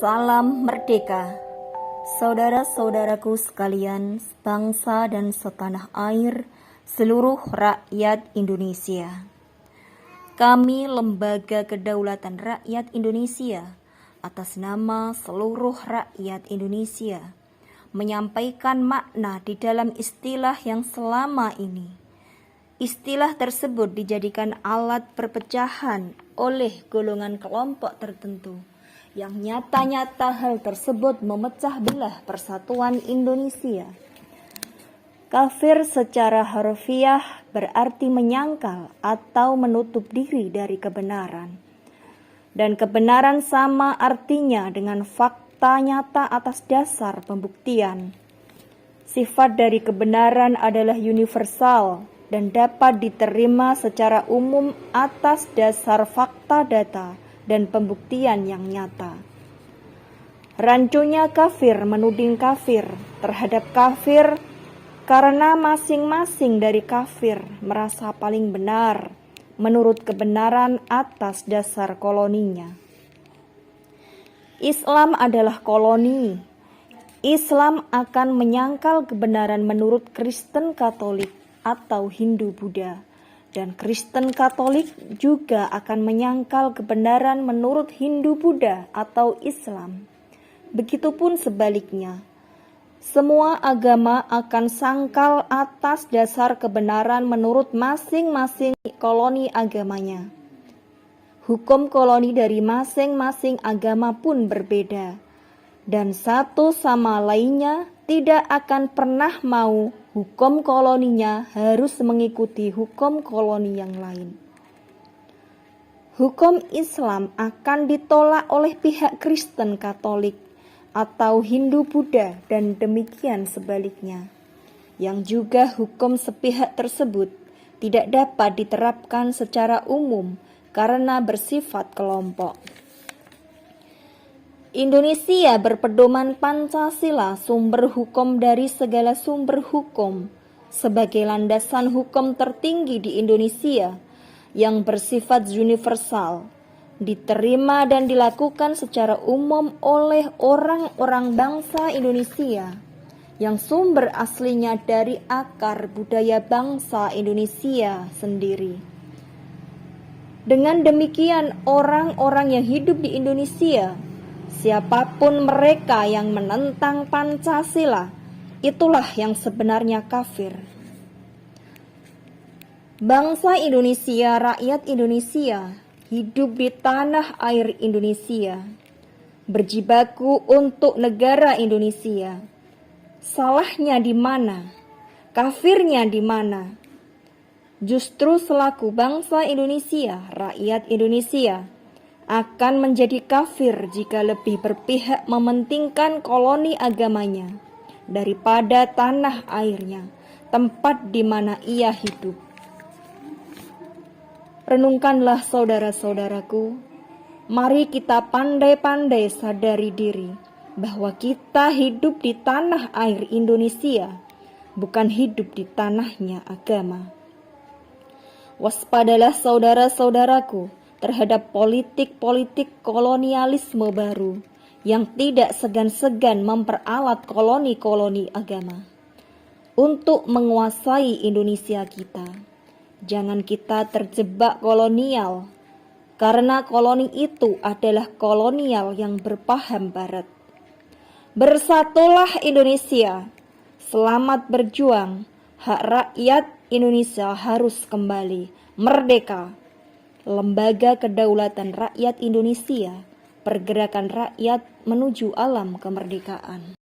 Salam merdeka, saudara-saudaraku sekalian, bangsa dan setanah air, seluruh rakyat Indonesia. Kami Lembaga Kedaulatan Rakyat Indonesia, atas nama seluruh rakyat Indonesia, menyampaikan makna di dalam istilah yang selama ini. Istilah tersebut dijadikan alat perpecahan oleh golongan kelompok tertentu, yang nyata-nyata hal tersebut memecah belah persatuan Indonesia. Kafir secara harfiah berarti menyangkal atau menutup diri dari kebenaran. Dan kebenaran sama artinya dengan fakta nyata atas dasar pembuktian. Sifat dari kebenaran adalah universal dan dapat diterima secara umum atas dasar fakta data dan pembuktian yang nyata. Rancunya kafir menuding kafir terhadap kafir karena masing-masing dari kafir merasa paling benar menurut kebenaran atas dasar koloninya. Islam adalah koloni. Islam akan menyangkal kebenaran menurut Kristen Katolik atau Hindu Buddha. Dan Kristen Katolik juga akan menyangkal kebenaran menurut Hindu Buddha atau Islam. Begitupun sebaliknya, semua agama akan sangkal atas dasar kebenaran menurut masing-masing koloni agamanya. Hukum koloni dari masing-masing agama pun berbeda, dan satu sama lainnya tidak akan pernah mau hukum koloninya harus mengikuti hukum koloni yang lain. Hukum Islam akan ditolak oleh pihak Kristen Katolik atau Hindu Buddha dan demikian sebaliknya, yang juga hukum sepihak tersebut tidak dapat diterapkan secara umum karena bersifat kelompok. Indonesia berpedoman Pancasila, sumber hukum dari segala sumber hukum, sebagai landasan hukum tertinggi di Indonesia yang bersifat universal, diterima dan dilakukan secara umum oleh orang-orang bangsa Indonesia yang sumber aslinya dari akar budaya bangsa Indonesia sendiri. Dengan demikian, orang-orang yang hidup di Indonesia, siapapun mereka yang menentang Pancasila, itulah yang sebenarnya kafir. Bangsa Indonesia, rakyat Indonesia, hidup di tanah air Indonesia, berjibaku untuk negara Indonesia. Salahnya di mana? Kafirnya di mana? Justru selaku bangsa Indonesia, rakyat Indonesia, akan menjadi kafir jika lebih berpihak mementingkan koloni agamanya daripada tanah airnya, tempat di mana ia hidup. Renungkanlah saudara-saudaraku, mari kita pandai-pandai sadari diri bahwa kita hidup di tanah air Indonesia, bukan hidup di tanahnya agama. Waspadalah saudara-saudaraku terhadap politik-politik kolonialisme baru yang tidak segan-segan memperalat koloni-koloni agama untuk menguasai Indonesia kita. Jangan kita terjebak kolonial, karena koloni itu adalah kolonial yang berpaham barat. Bersatulah Indonesia, selamat berjuang, hak rakyat Indonesia harus kembali merdeka. Lembaga Kedaulatan Rakyat Indonesia, pergerakan rakyat menuju alam kemerdekaan.